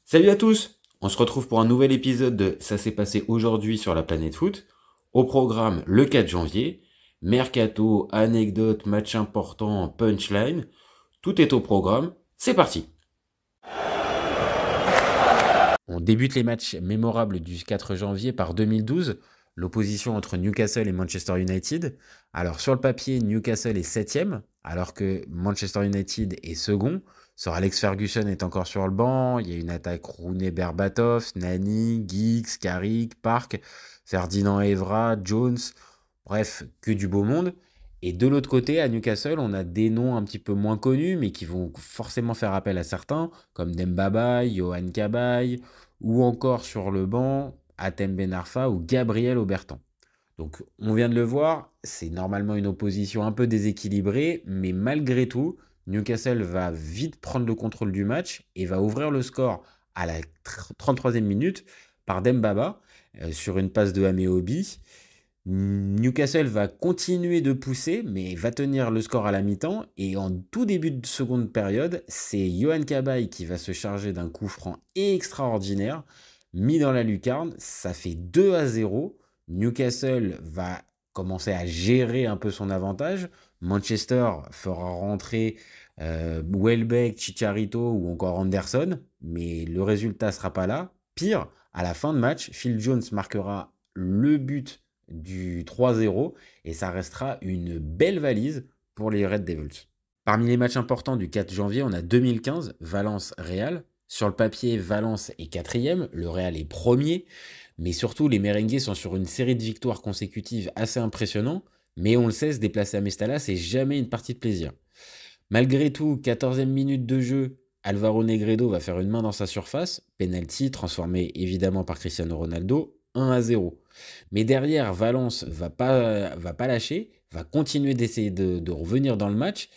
Salut à tous! On se retrouve pour un nouvel épisode de Ça s'est passé aujourd'hui sur la planète foot. Au programme le 4 janvier, mercato, anecdotes, match important, punchline. Tout est au programme. C'est parti! On débute les matchs mémorables du 4 janvier par 2012, l'opposition entre Newcastle et Manchester United. Alors sur le papier, Newcastle est 7e, alors que Manchester United est second. Sir Alex Ferguson est encore sur le banc, il y a une attaque Rooney, Berbatov, Nani, Giggs, Carrick, Park, Ferdinand Evra, Jones, bref, que du beau monde. Et de l'autre côté, à Newcastle, on a des noms un petit peu moins connus, mais qui vont forcément faire appel à certains, comme Dembaba, Johan Cabaye, ou encore sur le banc, Hatem Ben Arfa ou Gabriel Aubertan. Donc on vient de le voir, c'est normalement une opposition un peu déséquilibrée, mais malgré tout, Newcastle va vite prendre le contrôle du match et va ouvrir le score à la 33e minute par Dembaba sur une passe de Ameobi. Newcastle va continuer de pousser, mais va tenir le score à la mi-temps. Et en tout début de seconde période, c'est Johan Cabaye qui va se charger d'un coup franc extraordinaire, mis dans la lucarne. Ça fait 2-0. Newcastle va commencer à gérer un peu son avantage. Manchester fera rentrer Welbeck, Chicharito ou encore Anderson, mais le résultat ne sera pas là. Pire, à la fin de match, Phil Jones marquera le but du 3-0 et ça restera une belle valise pour les Red Devils. Parmi les matchs importants du 4 janvier, on a 2015, Valence-Real. Sur le papier, Valence est 4e, le Real est premier, mais surtout les Merengues sont sur une série de victoires consécutives assez impressionnantes, mais on le sait, se déplacer à Mestalla, c'est jamais une partie de plaisir. Malgré tout, 14e minute de jeu, Alvaro Negredo va faire une main dans sa surface, penalty transformé évidemment par Cristiano Ronaldo, 1-0. Mais derrière, Valence va pas lâcher, va continuer d'essayer de revenir dans le match,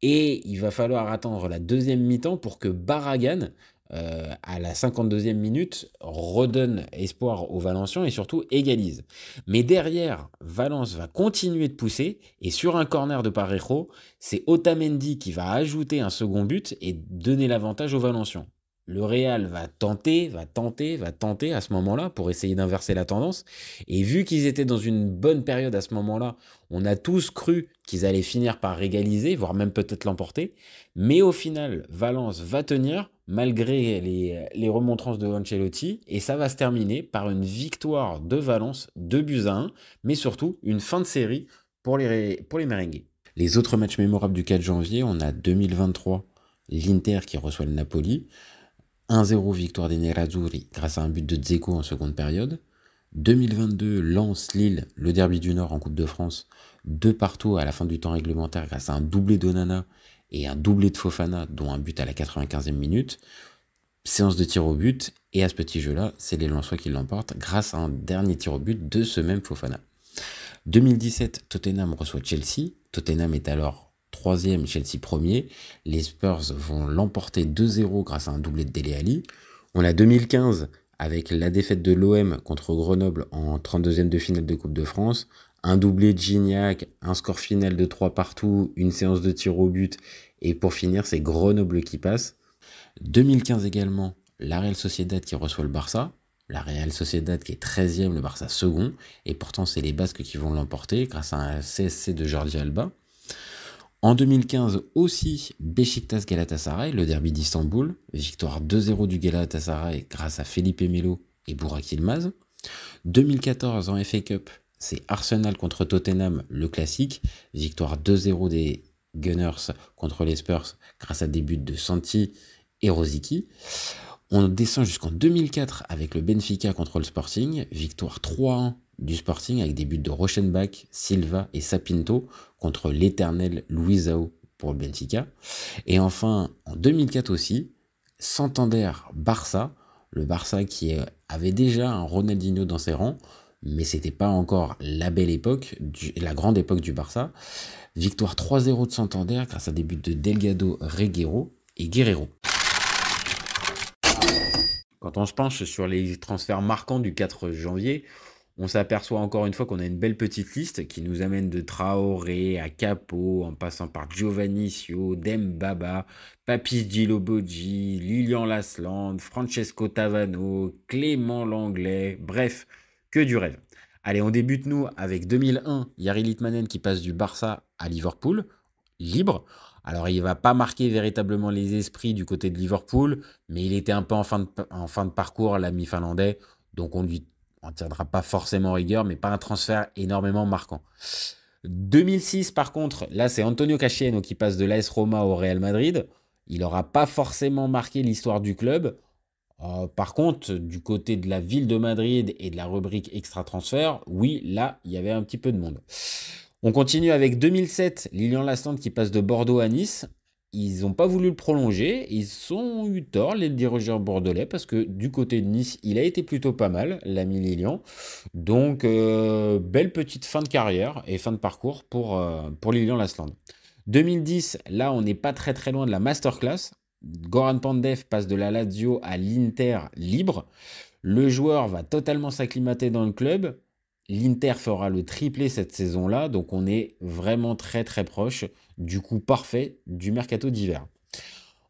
et il va falloir attendre la deuxième mi-temps pour que Barragan, à la 52e minute, redonne espoir aux Valenciens et surtout égalise. Mais derrière, Valence va continuer de pousser, et sur un corner de Parejo, c'est Otamendi qui va ajouter un second but et donner l'avantage aux Valenciens. Le Real va tenter à ce moment-là pour essayer d'inverser la tendance. Et vu qu'ils étaient dans une bonne période à ce moment-là, on a tous cru qu'ils allaient finir par égaliser, voire même peut-être l'emporter. Mais au final, Valence va tenir malgré les remontrances de Ancelotti. Et ça va se terminer par une victoire de Valence, 2-1, mais surtout une fin de série pour les merengues. Les autres matchs mémorables du 4 janvier, on a 2023, l'Inter qui reçoit le Napoli. 1-0 victoire des Nerazzurri grâce à un but de Dzeko en seconde période. 2022, Lens-Lille, le derby du Nord en Coupe de France. 2-2 à la fin du temps réglementaire grâce à un doublé d'Onana et un doublé de Fofana, dont un but à la 95e minute. Séance de tir au but, et à ce petit jeu-là, c'est les Lensois qui l'emportent grâce à un dernier tir au but de ce même Fofana. 2017, Tottenham reçoit Chelsea. Tottenham est alors 3e, Chelsea 1er. Les Spurs vont l'emporter 2-0 grâce à un doublé de Dele Alli. On a 2015 avec la défaite de l'OM contre Grenoble en 32e de finale de Coupe de France. Un doublé de Gignac, un score final de 3 partout, une séance de tir au but. Et pour finir, c'est Grenoble qui passe. 2015 également, la Real Sociedad qui reçoit le Barça. La Real Sociedad qui est 13e, le Barça second. Et pourtant, c'est les Basques qui vont l'emporter grâce à un CSC de Jordi Alba. En 2015 aussi, Beşiktaş Galatasaray, le derby d'Istanbul, victoire 2-0 du Galatasaray grâce à Felipe Melo et Burak Yılmaz. 2014 en FA Cup, c'est Arsenal contre Tottenham, le classique, victoire 2-0 des Gunners contre les Spurs grâce à des buts de Santi et Rosicky. On descend jusqu'en 2004 avec le Benfica contre le Sporting, victoire 3-1 du Sporting avec des buts de Rochenbach, Silva et Sapinto contre l'éternel Luisao pour le Benfica. Et enfin, en 2004 aussi, Santander-Barça, le Barça qui avait déjà un Ronaldinho dans ses rangs, mais c'était pas encore la belle époque, la grande époque du Barça. Victoire 3-0 de Santander grâce à des buts de Delgado, Reguero et Guerrero. Quand on se penche sur les transferts marquants du 4 janvier, On s'aperçoit encore une fois qu'on a une belle petite liste qui nous amène de Traoré à Capo, en passant par Giovannicio, Dembaba, Papis Djilobodji, Lilian Lasland, Francesco Tavano, Clément Langlais, bref, que du rêve. Allez, on débute nous avec 2001, Jari Litmanen qui passe du Barça à Liverpool, libre. Alors, il va pas marquer véritablement les esprits du côté de Liverpool, mais il était un peu en fin de parcours, l'ami finlandais, donc on ne tiendra pas forcément rigueur, mais pas un transfert énormément marquant. 2006, par contre, là, c'est Antonio Casciano qui passe de l'AS Roma au Real Madrid. Il n'aura pas forcément marqué l'histoire du club. Par contre, du côté de la ville de Madrid et de la rubrique extra-transfert, oui, là, il y avait un petit peu de monde. On continue avec 2007, Lilian Lasland qui passe de Bordeaux à Nice. Ils n'ont pas voulu le prolonger, ils ont eu tort, les dirigeants bordelais, parce que du côté de Nice, il a été plutôt pas mal, l'ami Lilian. Donc, belle petite fin de carrière et fin de parcours pour Lilian Lasland. 2010, là, on n'est pas très très loin de la masterclass. Goran Pandev passe de la Lazio à l'Inter libre. Le joueur va totalement s'acclimater dans le club. L'Inter fera le triplé cette saison-là, donc on est vraiment très très proche du coup parfait du mercato d'hiver.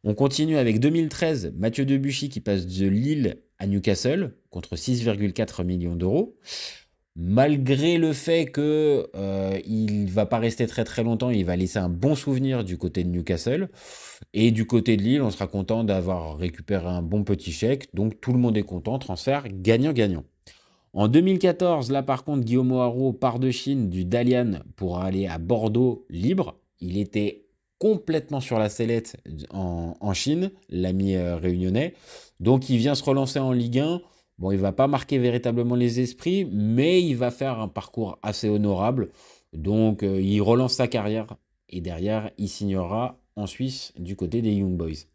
On continue avec 2013, Mathieu Debuchy qui passe de Lille à Newcastle contre 6,4 millions d'euros. Malgré le fait que il va pas rester très très longtemps, il va laisser un bon souvenir du côté de Newcastle. Et du côté de Lille, on sera content d'avoir récupéré un bon petit chèque. Donc tout le monde est content, transfert gagnant-gagnant. En 2014, là par contre, Guillaume Haro part de Chine du Dalian pour aller à Bordeaux libre. Il était complètement sur la sellette en Chine, l'ami réunionnais. Donc il vient se relancer en Ligue 1. Bon, il ne va pas marquer véritablement les esprits, mais il va faire un parcours assez honorable. Donc il relance sa carrière et derrière, il signera en Suisse du côté des Young Boys.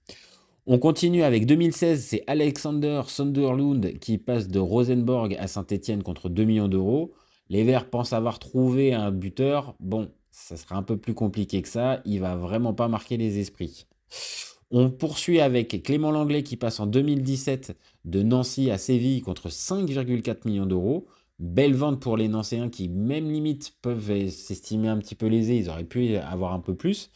On continue avec 2016, c'est Alexander Sunderlund qui passe de Rosenborg à Saint-Etienne contre 2 millions d'euros. Les Verts pensent avoir trouvé un buteur. Bon, ça sera un peu plus compliqué que ça. Il va vraiment pas marquer les esprits. On poursuit avec Clément Langlais qui passe en 2017 de Nancy à Séville contre 5,4 millions d'euros. Belle vente pour les Nancéens qui, même limite, peuvent s'estimer un petit peu lésés. Ils auraient pu avoir un peu plus.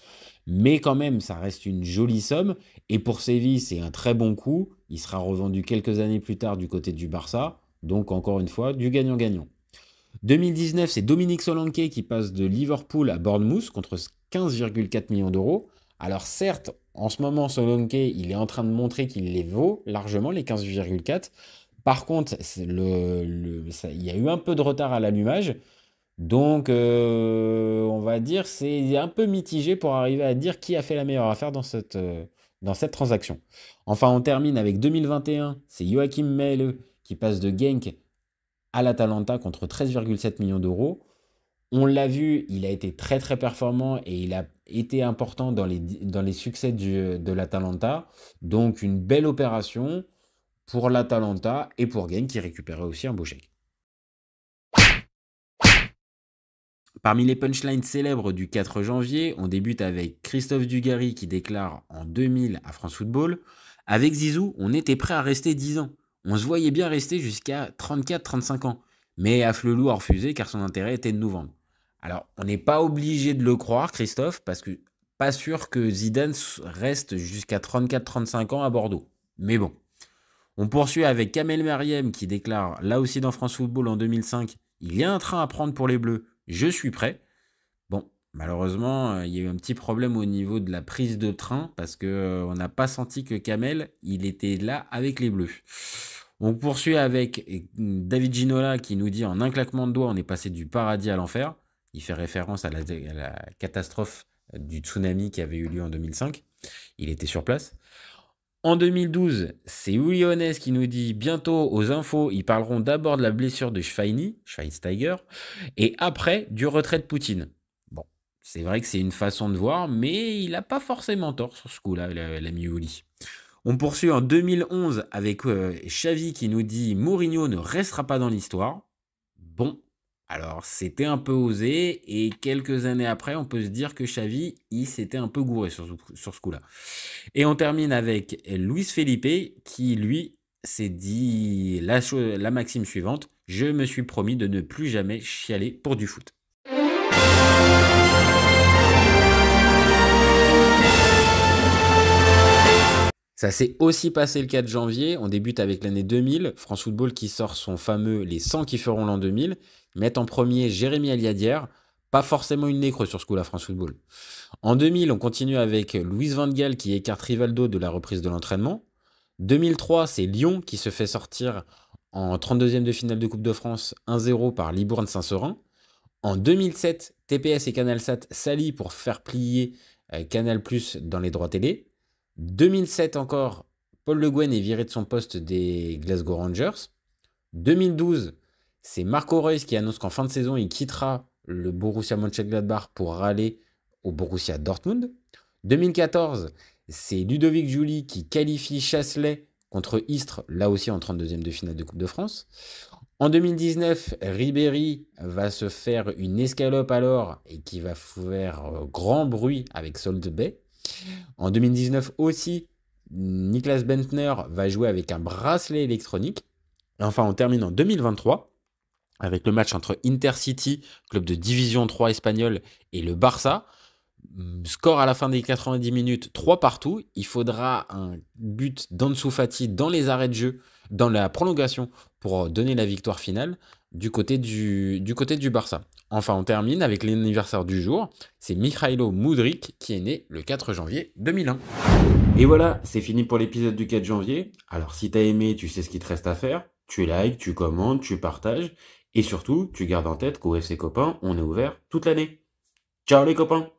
Mais quand même, ça reste une jolie somme. Et pour Séville, c'est un très bon coup. Il sera revendu quelques années plus tard du côté du Barça. Donc, encore une fois, du gagnant-gagnant. 2019, c'est Dominique Solanke qui passe de Liverpool à Bournemouth contre 15,4 millions d'euros. Alors certes, en ce moment, Solanke, il est en train de montrer qu'il les vaut largement, les 15,4. Par contre, il y a eu un peu de retard à l'allumage. Donc, on va dire, c'est un peu mitigé pour arriver à dire qui a fait la meilleure affaire dans cette transaction. Enfin, on termine avec 2021. C'est Joachim Mehle qui passe de Genk à l'Atalanta contre 13,7 millions d'euros. On l'a vu, il a été très très performant et il a été important dans les succès de l'Atalanta. Donc, une belle opération pour l'Atalanta et pour Genk qui récupérait aussi un beau chèque. Parmi les punchlines célèbres du 4 janvier, on débute avec Christophe Dugarry qui déclare en 2000 à France Football: avec Zizou, on était prêt à rester 10 ans. On se voyait bien rester jusqu'à 34-35 ans. Mais Afflelou a refusé car son intérêt était de nous vendre. Alors, on n'est pas obligé de le croire, Christophe, parce que pas sûr que Zidane reste jusqu'à 34-35 ans à Bordeaux. Mais bon. On poursuit avec Kamel Meriem qui déclare, là aussi dans France Football en 2005, il y a un train à prendre pour les Bleus, je suis prêt. Bon, malheureusement, il y a eu un petit problème au niveau de la prise de train parce qu'on n'a pas senti que Kamel, il était là avec les Bleus. On poursuit avec David Ginola qui nous dit en un claquement de doigts, on est passé du paradis à l'enfer. Il fait référence à la catastrophe du tsunami qui avait eu lieu en 2005. Il était sur place. En 2012, c'est Uli Hoeneß qui nous dit bientôt aux infos, ils parleront d'abord de la blessure de Schweinsteiger, et après du retrait de Poutine. Bon, c'est vrai que c'est une façon de voir, mais il n'a pas forcément tort sur ce coup-là, l'ami Uli. On poursuit en 2011 avec Xavi qui nous dit Mourinho ne restera pas dans l'histoire. Bon, alors c'était un peu osé, et quelques années après, on peut se dire que Xavi, il s'était un peu gouré sur ce coup-là. Et on termine avec Luis Felipe qui, lui, s'est dit la maxime suivante: je me suis promis de ne plus jamais chialer pour du foot. Ça s'est aussi passé le 4 janvier. On débute avec l'année 2000. France Football qui sort son fameux Les 100 qui feront l'an 2000. Ils mettent en premier Jérémy Aliadière. Pas forcément une nez creuse sur ce coup-là, France Football. En 2000, on continue avec Louis van Gaal qui écarte Rivaldo de la reprise de l'entraînement. 2003, c'est Lyon qui se fait sortir en 32e de finale de Coupe de France 1-0 par Libourne Saint-Seurin. En 2007, TPS et CanalSat s'allient pour faire plier Canal+ dans les droits télé. 2007 encore, Paul Le Guen est viré de son poste des Glasgow Rangers. 2012, c'est Marco Reus qui annonce qu'en fin de saison, il quittera le Borussia Mönchengladbach pour aller au Borussia Dortmund. 2014, c'est Ludovic Joly qui qualifie Chasselet contre Istres, là aussi en 32e de finale de Coupe de France. En 2019, Ribéry va se faire une escalope alors et qui va faire grand bruit avec Salt Bay. En 2019 aussi, Niklas Bentner va jouer avec un bracelet électronique. Et enfin, on termine en 2023 avec le match entre Intercity, club de Division 3 espagnol, et le Barça. Score à la fin des 90 minutes, 3 partout. Il faudra un but d'Ansu Fati dans les arrêts de jeu, dans la prolongation, pour donner la victoire finale du côté du Barça. Enfin, on termine avec l'anniversaire du jour. C'est Mikhailo Mudryk qui est né le 4 janvier 2001. Et voilà, c'est fini pour l'épisode du 4 janvier. Alors, si t'as aimé, tu sais ce qu'il te reste à faire. Tu likes, tu commentes, tu partages. Et surtout, tu gardes en tête qu'au FC Copain, on est ouvert toute l'année. Ciao les copains!